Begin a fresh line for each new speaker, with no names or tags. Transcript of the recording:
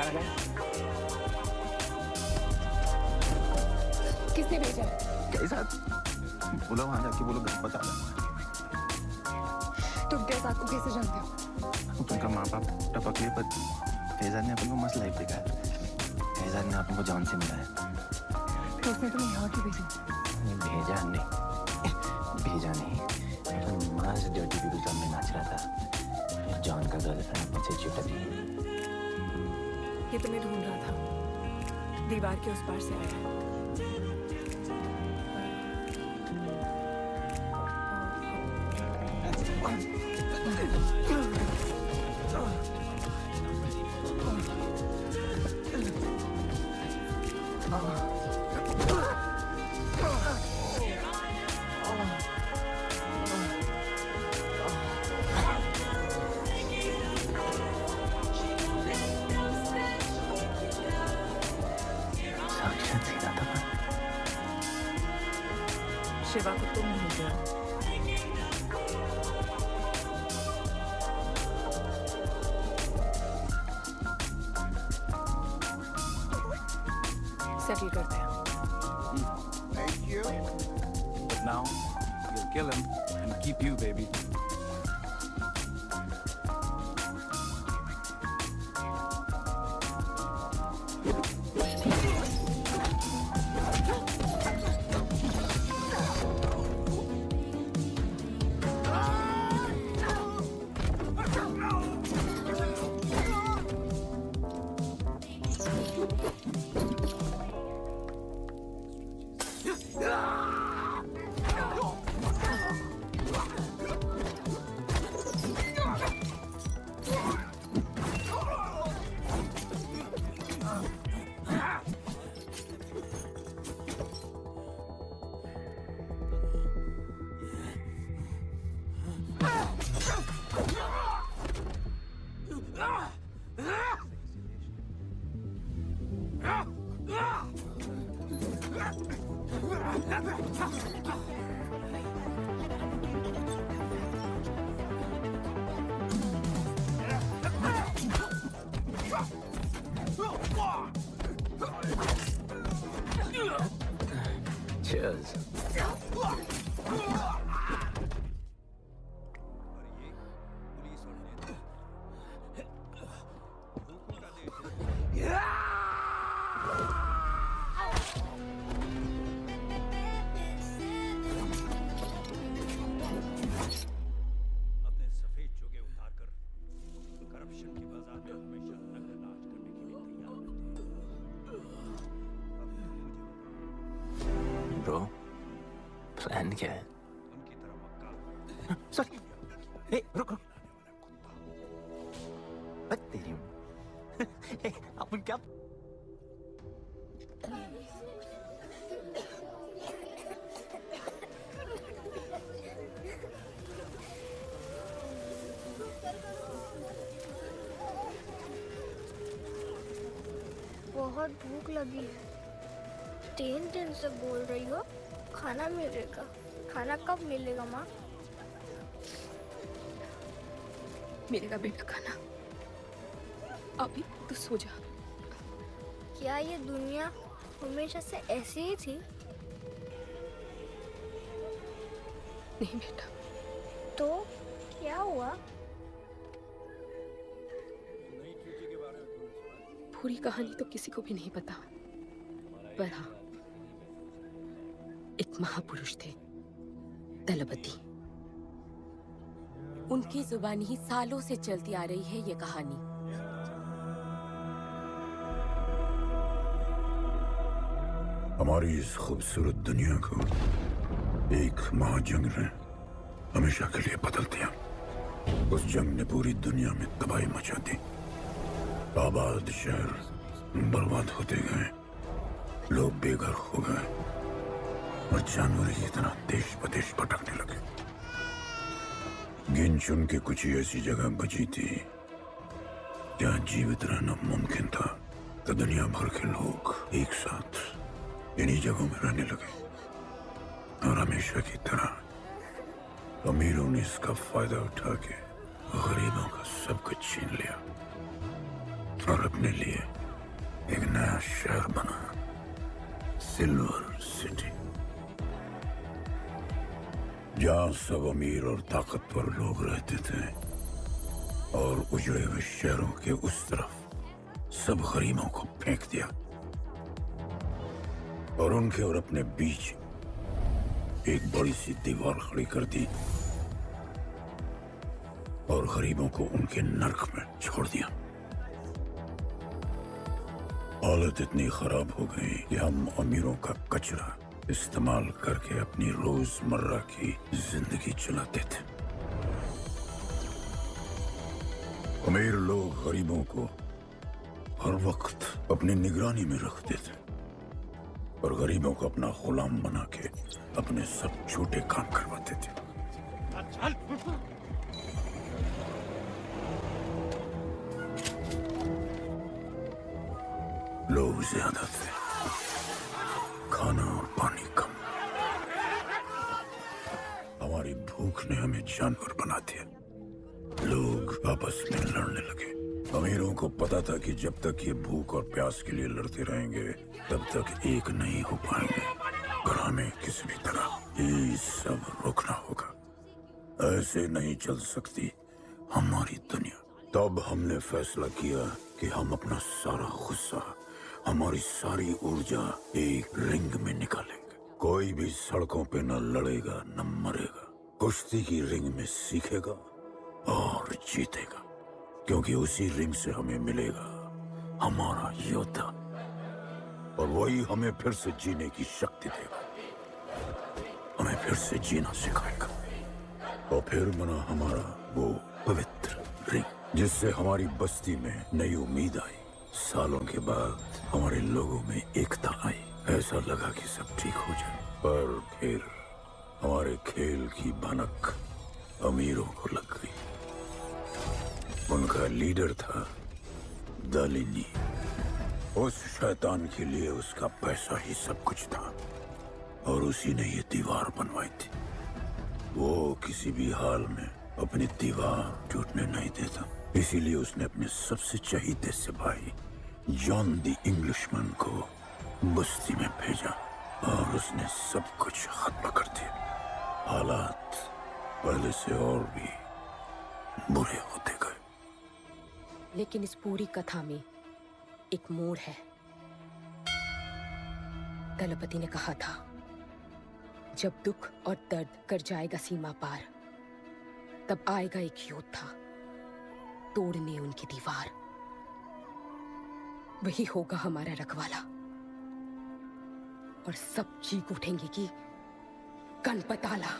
पागल।
किसने भेजा?
कैसा बोलो, वहां जाके बोलो घर बता दो।
तुम कैसा को कैसे जानते हो?
तुमका माँ बाप टपकले पर फैजान ने अपन को मस्त लाइफ दिखाया। फैजान ने अपन को जॉन से मिलाया।
तो उसने तुम्हें यहाँ क्यों भेजा?
भेजा नहीं अपन मस्त डर्टी पीपल क्लब में नाच रहा था। जॉन का गर्लफ्रेंड मुझसे चिपक गई।
ये तुम्हें ढूंढ रहा था, दीवार के उस पार से आया है। शिवा को तुम ढूंढ रहे हो। सेटल करते हैं।
Thank you.
But now, you'll kill him and keep you, baby.
Cheers.
अपने सफेद चोगे उतारकर करप्शन की बाजार में हमेशा नगरनाज करने के लिए तैयार रहते हैं।
Bro, प्लान क्या है?
उनकी तरह मक्का
सॉरी। ए, रुक। बस तेरी ए, अपन क्या?
बहुत भूख लगी है। 3 दिन से बोल रही हो खाना मिलेगा। खाना कब मिलेगा माँ?
मिलेगा बेटा खाना। अभी तो सो जा।
क्या ये दुनिया हमेशा से ऐसी ही थी?
नहीं बेटा।
तो क्या हुआ?
पूरी कहानी तो किसी को भी नहीं पता, पर हाँ, एक महापुरुष थे, दलपति।
उनकी जुबानी ही सालों से चलती आ रही है ये कहानी।
हमारी इस खूबसूरत दुनिया को एक महाजंग ने हमेशा के लिए बदल दिया। उस जंग ने पूरी दुनिया में तबाही मचा दी। आबाद शहर बर्बाद होते गए, लोग बेघर हो गए और जानवर की तरह देश बदेश भटकने लगे। गिन चुन के कुछ ही ऐसी जगह बची थी जहाँ जीवित रहना मुमकिन था। तो दुनिया भर के लोग एक साथ इन्हीं जगहों में रहने लगे और हमेशा की तरह अमीरों ने इसका फायदा उठा के गरीबों का सब कुछ छीन लिया। और अपने लिए एक नया शहर बना, सिल्वर सिटी, जहां सब अमीर और ताकतवर लोग रहते थे और उजड़े हुए शहरों के उस तरफ सब गरीबों को फेंक दिया और उनके और अपने बीच एक बड़ी सी दीवार खड़ी कर दी और गरीबों को उनके नर्क में छोड़ दिया। हालत इतनी खराब हो गई कि हम अमीरों का कचरा इस्तेमाल करके अपनी रोजमर्रा की जिंदगी चलाते थे। अमीर लोग गरीबों को हर वक्त अपनी निगरानी में रखते थे और गरीबों को अपना गुलाम बना के अपने सब छोटे काम करवाते थे। लोग ज्यादा थे, खाना और पानी कम। हमारी भूख ने हमें जानवर बना दिया। लोग आपस में लड़ने लगे। अमीरों को पता था कि जब तक ये भूख और प्यास के लिए लड़ते रहेंगे तब तक एक नहीं हो पाएंगे और हमें किसी भी तरह ये सब रोकना होगा। ऐसे नहीं चल सकती हमारी दुनिया। तब हमने फैसला किया कि हम अपना सारा गुस्सा, हमारी सारी ऊर्जा एक रिंग में निकालेंगे। कोई भी सड़कों पे न लड़ेगा न मरेगा, कुश्ती की रिंग में सीखेगा और जीतेगा, क्योंकि उसी रिंग से हमें मिलेगा हमारा योद्धा और वही हमें फिर से जीने की शक्ति देगा, हमें फिर से जीना सिखाएगा। और फिर बना हमारा वो पवित्र रिंग जिससे हमारी बस्ती में नई उम्मीद आई। सालों के बाद हमारे लोगों में एकता आई। ऐसा लगा कि सब ठीक हो जाए, पर फिर हमारे खेल की भनक अमीरों को लग गई। उनका लीडर था दालिनी। उस शैतान के लिए उसका पैसा ही सब कुछ था और उसी ने ये दीवार बनवाई थी। वो किसी भी हाल में अपनी दीवार टूटने नहीं देता, इसीलिए उसने अपने सबसे चहीते सिपाही जॉन द इंग्लिशमैन को बस्ती में भेजा और उसने सब कुछ खत्म कर दिया। हालात पहले से और भी बुरे होते गए।
लेकिन इस पूरी कथा में एक मोड़ है। दलपति ने कहा था, जब दुख और दर्द कर जाएगा सीमा पार, तब आएगा एक योद्धा तोड़ने उनकी दीवार। वही होगा हमारा रखवाला और सब चीख उठेंगे कि गणपताला।